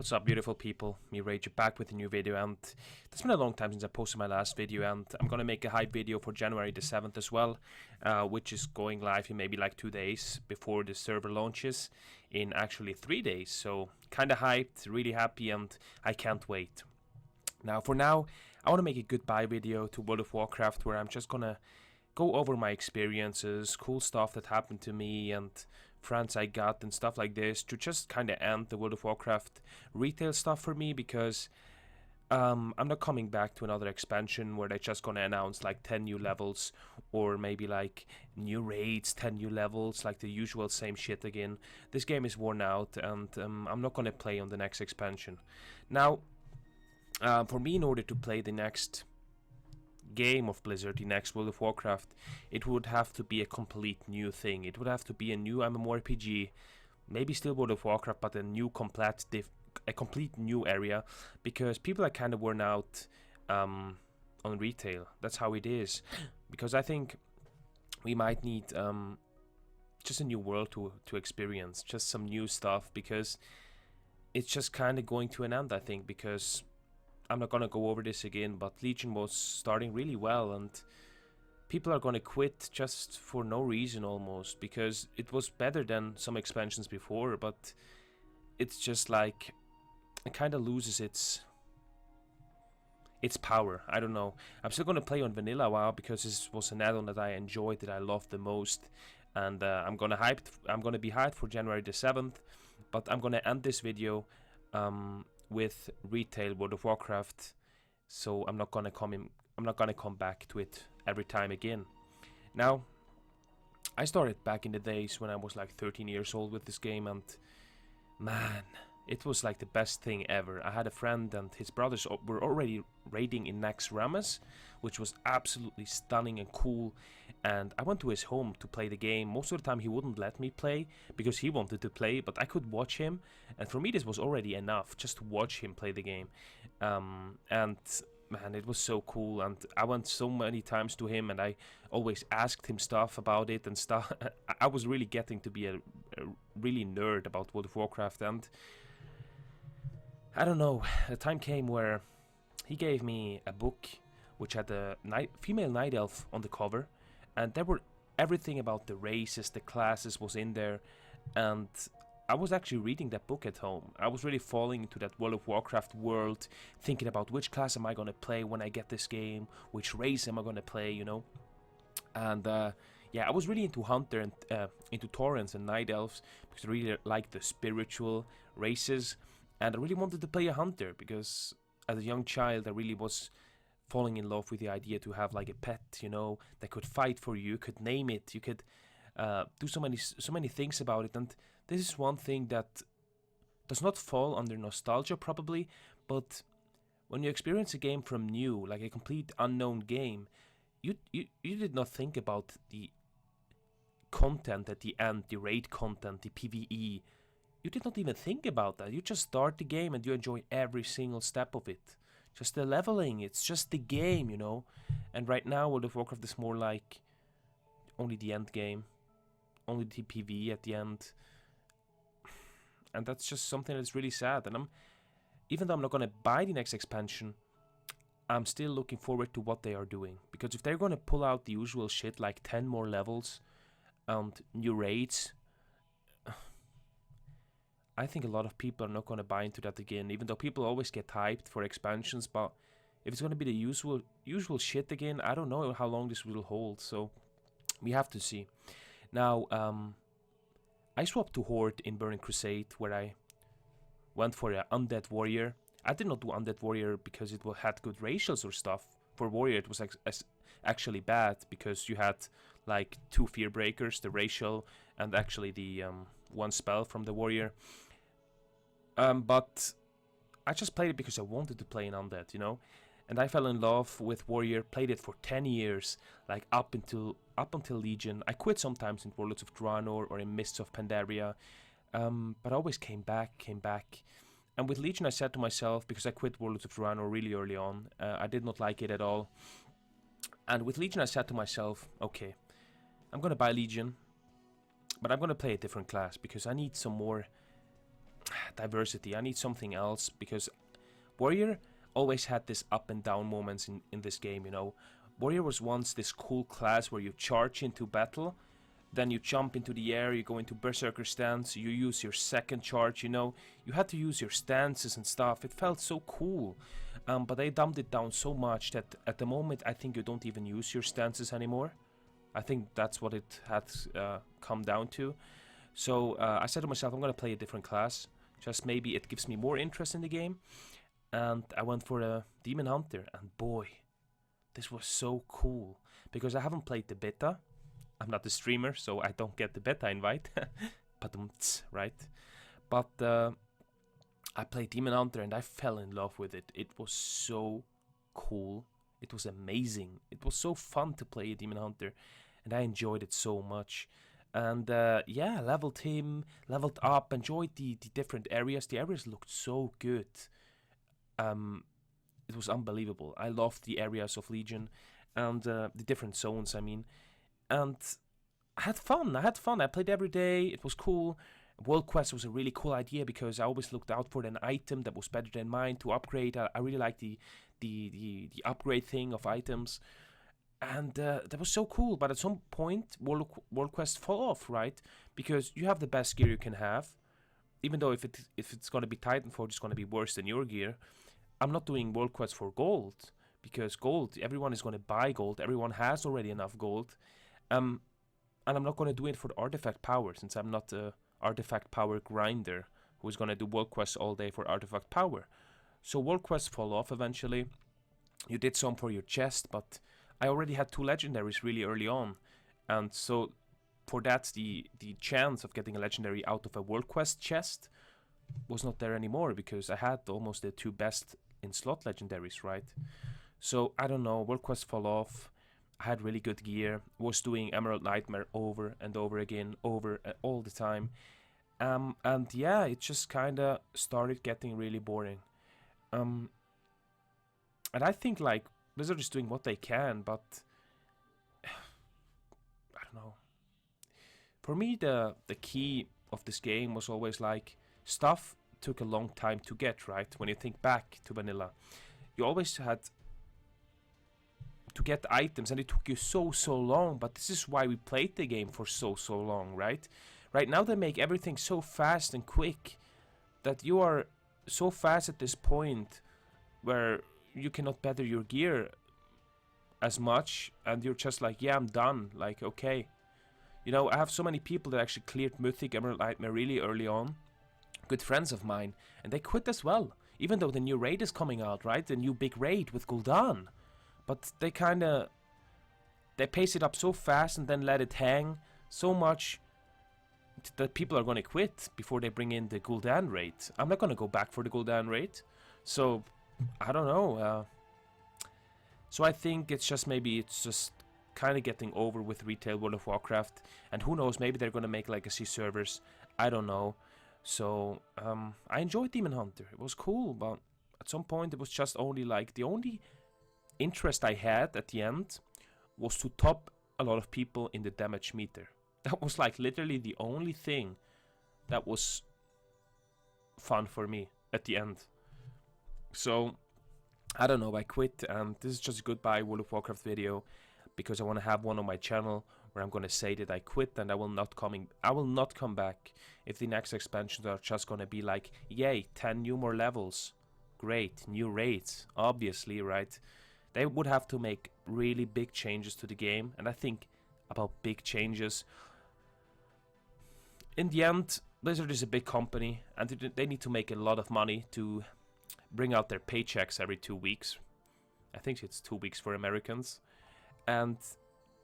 What's up, beautiful people? Me Rage back with a new video, and it's been a long time since I posted my last video, and I'm gonna make a hype video for January the 7th as well, which is going live in maybe like 2 days before the server launches in actually 3 days. So kinda hyped, really happy, and I can't wait. Now, for now, I want to make a goodbye video to World of Warcraft where I'm just gonna go over my experiences, cool stuff that happened to me, and friends I got and stuff like this, to just kind of end the World of Warcraft retail stuff for me, because I'm not coming back to another expansion where they're just gonna announce like 10 new levels, or maybe like new raids, 10 new levels, like the usual same shit again. This game is worn out, and I'm not gonna play on the next expansion. Now, for me, in order to play the next game of Blizzard, the next World of Warcraft, it would have to be a complete new thing. It would have to be a new MMORPG, maybe still World of Warcraft, but a new complete new area, because people are kind of worn out on retail. That's how it is. Because I think we might need just a new world to experience, just some new stuff, because it's just kind of going to an end, I think, because I'm not gonna go over this again, but Legion was starting really well, and people are gonna quit just for no reason almost, because it was better than some expansions before, but it's just like it kind of loses its power. I don't know. I'm still gonna play on vanilla WoW because this was an add-on that I enjoyed, that I loved the most, and I'm gonna be hyped for January the 7th, but I'm gonna end this video with retail World of Warcraft, so I'm not gonna come back to it every time again. Now, I started back in the days when I was like 13 years old with this game, and man, it was like the best thing ever. I had a friend and his brothers were already raiding in Nax Ramas, which was absolutely stunning and cool, and I went to his home to play the game. Most of the time he wouldn't let me play because he wanted to play, but I could watch him, and for me this was already enough, just to watch him play the game. And man, it was so cool, and I went so many times to him, and I always asked him stuff about it and stuff. I was really getting to be a really nerd about World of Warcraft, and I don't know, a time came where he gave me a book which had a female night elf on the cover, and there were everything about the races, the classes was in there, and I was actually reading that book at home. I was really falling into that World of Warcraft world, thinking about which class am I gonna play when I get this game, which race am I gonna play, you know. And yeah, I was really into Hunter and into Taurens and Night Elves, because I really liked the spiritual races, and I really wanted to play a Hunter, because as a young child I really was falling in love with the idea to have like a pet, you know, that could fight for you, could name it, you could do so many things about it. And this is one thing that does not fall under nostalgia probably, but when you experience a game from new, like a complete unknown game, you did not think about the content at the end, the raid content, the PvE. You did not even think about that. You just start the game and you enjoy every single step of it. Just the leveling, it's just the game, you know. And right now World of Warcraft is more like only the end game, only the PvE at the end, and that's just something that's really sad. And even though I'm not gonna buy the next expansion, I'm still looking forward to what they are doing, because if they're gonna pull out the usual shit like 10 more levels and new raids, I think a lot of people are not gonna buy into that again, even though people always get hyped for expansions. But if it's gonna be the usual shit again, I don't know how long this will hold, so we have to see. Now, I swapped to Horde in Burning Crusade, where I went for an Undead Warrior. I did not do Undead Warrior because it had good racials or stuff. For Warrior it was actually bad, because you had like 2 Fear Breakers, the racial, and actually the one spell from the Warrior. But I just played it because I wanted to play an Undead, you know? And I fell in love with Warrior, played it for 10 years, like up until Legion. I quit sometimes in Warlords of Draenor or in Mists of Pandaria, but I always came back. And with Legion I said to myself, because I quit Warlords of Draenor really early on, I did not like it at all. And with Legion I said to myself, okay, I'm gonna buy Legion, but I'm gonna play a different class, because I need some more diversity. I need something else, because Warrior always had this up and down moments in this game, you know. Warrior was once this cool class where you charge into battle, then you jump into the air, you go into Berserker stance, you use your second charge, you know. You had to use your stances and stuff. It felt so cool. But they dumbed it down so much that at the moment I think you don't even use your stances anymore. I think that's what it had come down to. So I said to myself, I'm going to play a different class. Just maybe it gives me more interest in the game. And I went for a Demon Hunter. And boy, this was so cool. Because I haven't played the beta. I'm not a streamer, so I don't get the beta invite. But right? But I played Demon Hunter and I fell in love with it. It was so cool. It was amazing. It was so fun to play a Demon Hunter. And I enjoyed it so much. And yeah, leveled up, enjoyed the different areas. The areas looked so good. It was unbelievable. I loved the areas of Legion and the different zones, I mean. And I had fun. I played every day. It was cool. World Quest was a really cool idea because I always looked out for an item that was better than mine to upgrade. I really liked the upgrade thing of items. And that was so cool. But at some point, World Quest fall off, right? Because you have the best gear you can have. Even though if it's going to be Titanfall, it's going to be worse than your gear. I'm not doing World Quest for gold. Because gold, everyone is going to buy gold. Everyone has already enough gold. And I'm not going to do it for the artifact power, since I'm not a artifact power grinder who's going to do World Quests all day for artifact power. So World Quests fall off eventually. You did some for your chest, but I already had 2 legendaries really early on. And so for that, the chance of getting a legendary out of a World Quest chest was not there anymore, because I had almost the 2 best in slot legendaries, right? So I don't know, World Quest fall off. I had really good gear, was doing Emerald Nightmare over and over again, all the time. And yeah, it just kinda started getting really boring. And I think like Blizzard is doing what they can, but I don't know. For me, the key of this game was always like, stuff took a long time to get, right? When you think back to vanilla, you always had to get items and it took you so long, but this is why we played the game for so long, right? Right now they make everything so fast and quick that you are so fast at this point where you cannot better your gear as much, and you're just like, yeah, I'm done, like, okay. You know, I have so many people that actually cleared Mythic Emerald Nightmare really early on, good friends of mine, and they quit as well, even though the new raid is coming out, right? The new big raid with Gul'dan. But they pace it up so fast and then let it hang so much that people are going to quit before they bring in the Gul'dan raid. I'm not going to go back for the Gul'dan raid. So, I don't know. So I think it's just kind of getting over with retail World of Warcraft. And who knows, maybe they're going to make legacy servers. I don't know. So, I enjoyed Demon Hunter. It was cool, but at some point it was just only like the only interest I had at the end was to top a lot of people in the damage meter. That was like literally the only thing that was fun for me at the end. So I don't know, I quit, and this is just a goodbye World of Warcraft video, because I want to have one on my channel where I'm going to say that I quit and I will not come back. If the next expansions are just going to be like, yay, 10 more levels, great, new raids, obviously, right? They would have to make really big changes to the game, and I think about big changes. In the end, Blizzard is a big company, and they need to make a lot of money to bring out their paychecks every 2 weeks. I think it's 2 weeks for Americans. And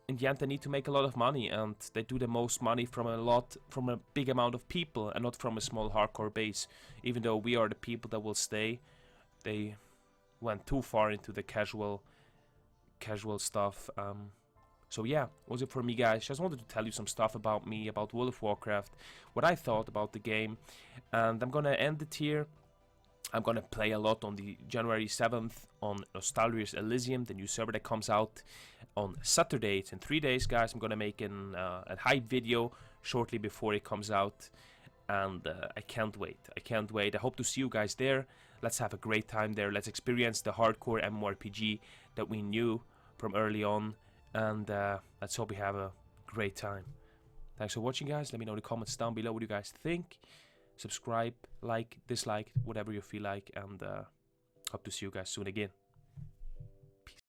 in the end, they need to make a lot of money, and they do the most money from a big amount of people, and not from a small hardcore base. Even though we are the people that will stay, they went too far into the casual stuff. So yeah, was it for me, guys. Just wanted to tell you some stuff about me, about World of Warcraft, what I thought about the game, and I'm gonna end it here. I'm gonna play a lot on the January 7th on Nostalrius Elysium, the new server that comes out on Saturday. It's in 3 days, guys. I'm gonna make a hype video shortly before it comes out, and I can't wait. I can't wait. I hope to see you guys there. Let's have a great time there. Let's experience the hardcore MMORPG that we knew from early on, and let's hope we have a great time. Thanks for watching, guys. Let me know in the comments down below what you guys think. Subscribe, like, dislike, whatever you feel like, and hope to see you guys soon again.